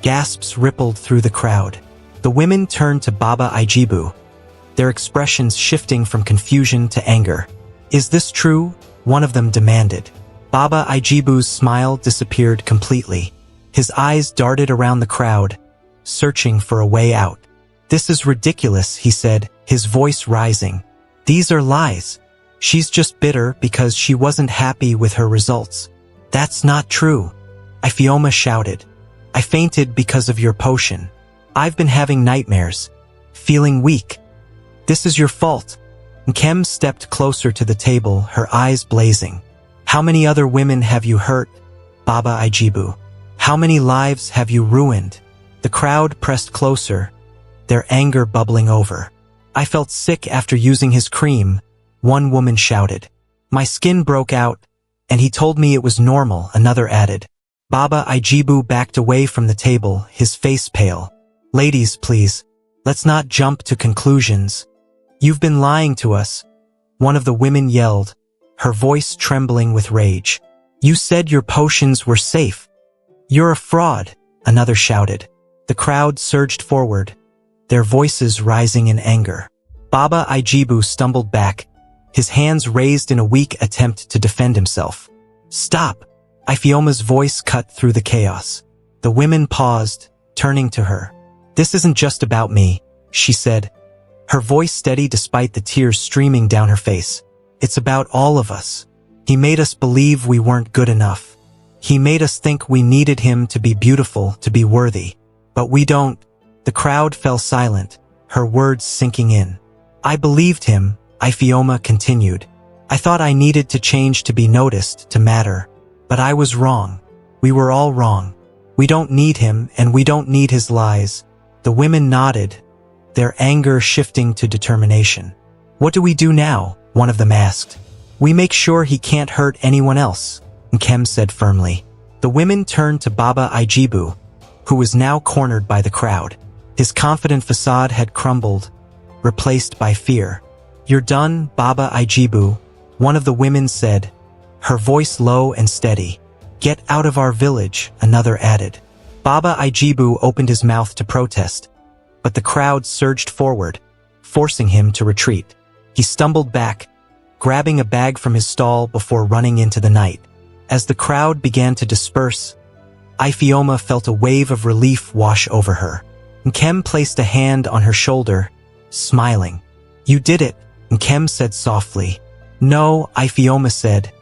Gasps rippled through the crowd. The women turned to Baba Ijibu, their expressions shifting from confusion to anger. Is this true? One of them demanded. Baba Ijibu's smile disappeared completely. His eyes darted around the crowd, searching for a way out. This is ridiculous, he said, his voice rising. These are lies. She's just bitter because she wasn't happy with her results. That's not true, Ifioma shouted. I fainted because of your potion. I've been having nightmares, feeling weak. This is your fault. Nkem stepped closer to the table, her eyes blazing. How many other women have you hurt, Baba Ijibu? How many lives have you ruined? The crowd pressed closer, their anger bubbling over. I felt sick after using his cream, one woman shouted. My skin broke out, and he told me it was normal, another added. Baba Ijibu backed away from the table, his face pale. Ladies, please, let's not jump to conclusions. You've been lying to us, one of the women yelled, her voice trembling with rage. You said your potions were safe. You're a fraud, another shouted. The crowd surged forward, their voices rising in anger. Baba Ijibu stumbled back, his hands raised in a weak attempt to defend himself. Stop! Ifioma's voice cut through the chaos. The women paused, turning to her. This isn't just about me, she said, her voice steady despite the tears streaming down her face. It's about all of us. He made us believe we weren't good enough. He made us think we needed him to be beautiful, to be worthy. But we don't. The crowd fell silent, her words sinking in. I believed him, Ifioma continued. I thought I needed to change to be noticed, to matter. But I was wrong. We were all wrong. We don't need him, and we don't need his lies. The women nodded, their anger shifting to determination. What do we do now? One of them asked. We make sure he can't hurt anyone else, Nkem said firmly. The women turned to Baba Ijibu, who was now cornered by the crowd. His confident facade had crumbled, replaced by fear. You're done, Baba Ijibu, one of the women said, her voice low and steady. Get out of our village, another added. Baba Ijibu opened his mouth to protest, but the crowd surged forward, forcing him to retreat. He stumbled back, grabbing a bag from his stall before running into the night. As the crowd began to disperse, Ifioma felt a wave of relief wash over her. Nkem placed a hand on her shoulder, smiling. You did it, Nkem said softly. No, Ifioma said,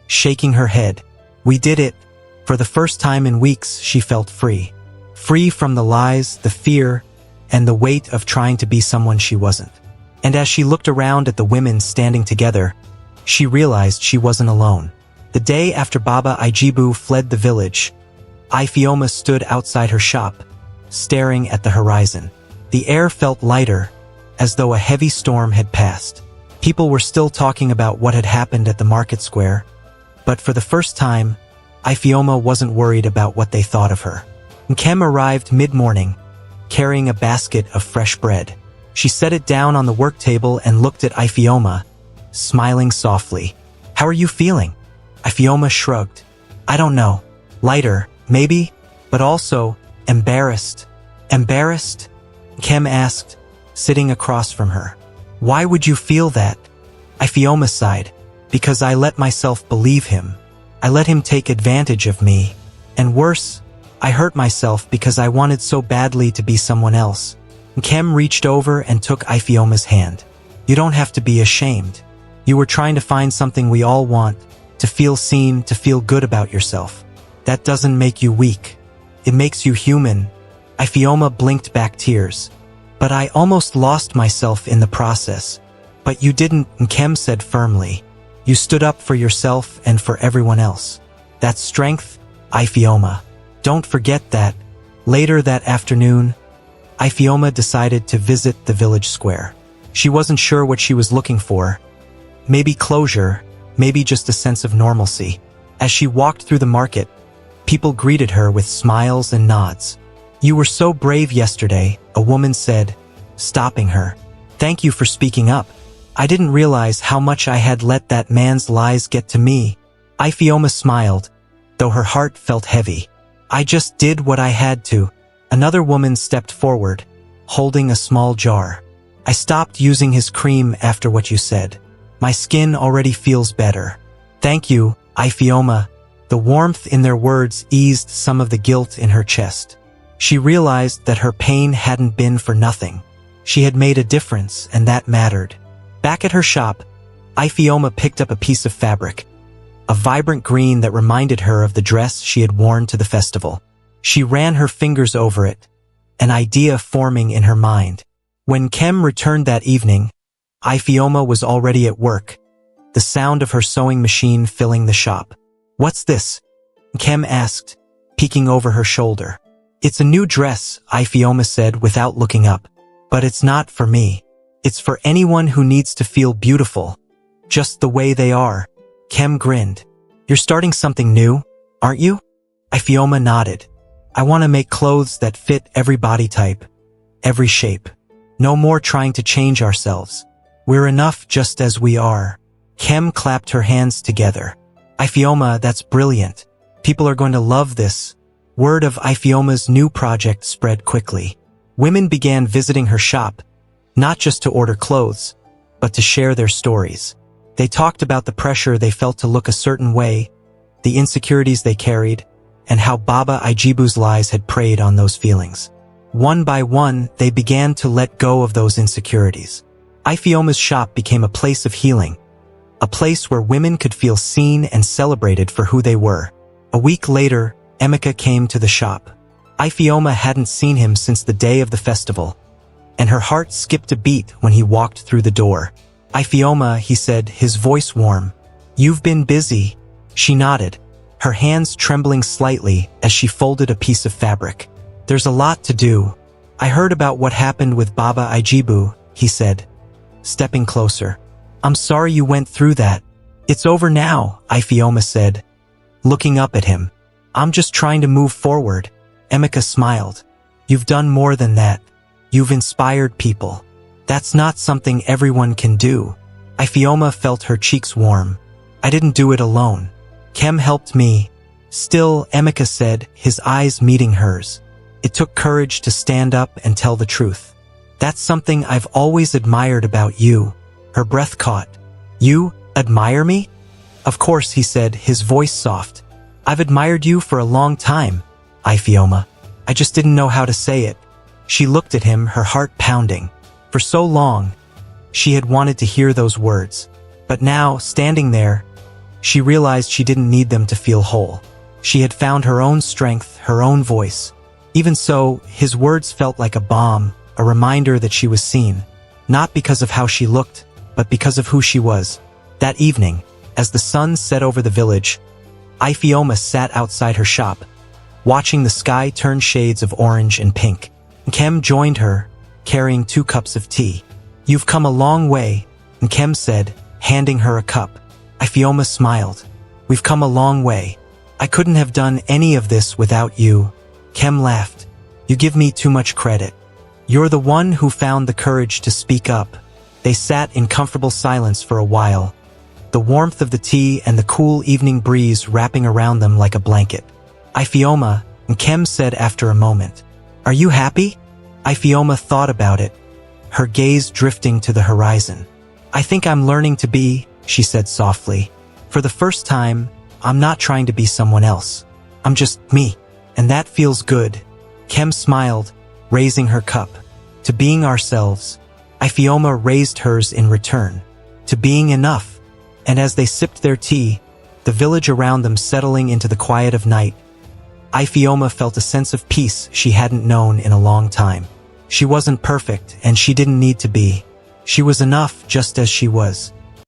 shaking her head. We did it. For the first time in weeks, she felt free. Free from the lies, the fear, and the weight of trying to be someone she wasn't. And as she looked around at the women standing together, she realized she wasn't alone. The day after Baba Ijibu fled the village, Ifioma stood outside her shop, staring at the horizon. The air felt lighter, as though a heavy storm had passed. People were still talking about what had happened at the market square, but for the first time, Ifioma wasn't worried about what they thought of her. Nkem arrived mid-morning, carrying a basket of fresh bread. She set it down on the work table and looked at Ifioma, smiling softly. How are you feeling? Ifioma shrugged. I don't know. Lighter, maybe, but also embarrassed. Embarrassed? Nkem asked, sitting across from her. Why would you feel that? Ifioma sighed. Because I let myself believe him. I let him take advantage of me. And worse, I hurt myself because I wanted so badly to be someone else. Nkem reached over and took Ifioma's hand. You don't have to be ashamed. You were trying to find something we all want, to feel seen, to feel good about yourself. That doesn't make you weak. It makes you human. Ifioma blinked back tears. But I almost lost myself in the process. But you didn't, Nkem said firmly. You stood up for yourself and for everyone else. That's strength, Ifioma. Don't forget that. Later that afternoon, Ifeoma decided to visit the village square. She wasn't sure what she was looking for. Maybe closure, maybe just a sense of normalcy. As she walked through the market, people greeted her with smiles and nods. "You were so brave yesterday," a woman said, stopping her. "Thank you for speaking up. I didn't realize how much I had let that man's lies get to me." Ifeoma smiled, though her heart felt heavy. "I just did what I had to." Another woman stepped forward, holding a small jar. "I stopped using his cream after what you said. My skin already feels better." "Thank you, Ifeoma." The warmth in their words eased some of the guilt in her chest. She realized that her pain hadn't been for nothing. She had made a difference, and that mattered. Back at her shop, Ifeoma picked up a piece of fabric, a vibrant green that reminded her of the dress she had worn to the festival. She ran her fingers over it, an idea forming in her mind. When Kem returned that evening, Ifeoma was already at work, the sound of her sewing machine filling the shop. "What's this?" Kem asked, peeking over her shoulder. "It's a new dress," Ifeoma said without looking up. "But it's not for me. It's for anyone who needs to feel beautiful, just the way they are." Kem grinned. "You're starting something new, aren't you?" Ifeoma nodded. "I want to make clothes that fit every body type, every shape. No more trying to change ourselves. We're enough just as we are." Kem clapped her hands together. "Ifeoma, that's brilliant. People are going to love this." Word of Ifeoma's new project spread quickly. Women began visiting her shop, not just to order clothes, but to share their stories. They talked about the pressure they felt to look a certain way, the insecurities they carried, and how Baba Ijibu's lies had preyed on those feelings. One by one, they began to let go of those insecurities. Ifeoma's shop became a place of healing, a place where women could feel seen and celebrated for who they were. A week later, Emeka came to the shop. Ifeoma hadn't seen him since the day of the festival, and her heart skipped a beat when he walked through the door. "Ifeoma," he said, his voice warm. "You've been busy." She nodded, her hands trembling slightly as she folded a piece of fabric. "There's a lot to do. I heard about what happened with Baba Ijibu," he said, stepping closer. "I'm sorry you went through that." "It's over now," Ifeoma said, looking up at him. "I'm just trying to move forward." Emeka smiled. "You've done more than that. You've inspired people. That's not something everyone can do." Ifeoma felt her cheeks warm. "I didn't do it alone. Kem helped me." "Still," Emeka said, his eyes meeting hers. "It took courage to stand up and tell the truth. That's something I've always admired about you." Her breath caught. "You admire me?" "Of course," he said, his voice soft. "I've admired you for a long time, Ifeoma. I just didn't know how to say it." She looked at him, her heart pounding. For so long, she had wanted to hear those words. But now, standing there, she realized she didn't need them to feel whole. She had found her own strength, her own voice. Even so, his words felt like a balm, a reminder that she was seen, not because of how she looked, but because of who she was. That evening, as the sun set over the village, Ifeoma sat outside her shop, watching the sky turn shades of orange and pink. Kem joined her, carrying 2 cups of tea. "You've come a long way," Kem said, handing her a cup. Ifeoma smiled. "We've come a long way. I couldn't have done any of this without you." Kem laughed. "You give me too much credit. You're the one who found the courage to speak up." They sat in comfortable silence for a while, the warmth of the tea and the cool evening breeze wrapping around them like a blanket. "Ifeoma," Kem said after a moment, "are you happy?" Ifeoma thought about it, her gaze drifting to the horizon. "I think I'm learning to be," she said softly. "For the first time, I'm not trying to be someone else. I'm just me, and that feels good." Kem smiled, raising her cup. "To being ourselves." Ifeoma raised hers in return. "To being enough." And as they sipped their tea, the village around them settling into the quiet of night, Ifeoma felt a sense of peace she hadn't known in a long time. She wasn't perfect, and she didn't need to be. She was enough just as she was.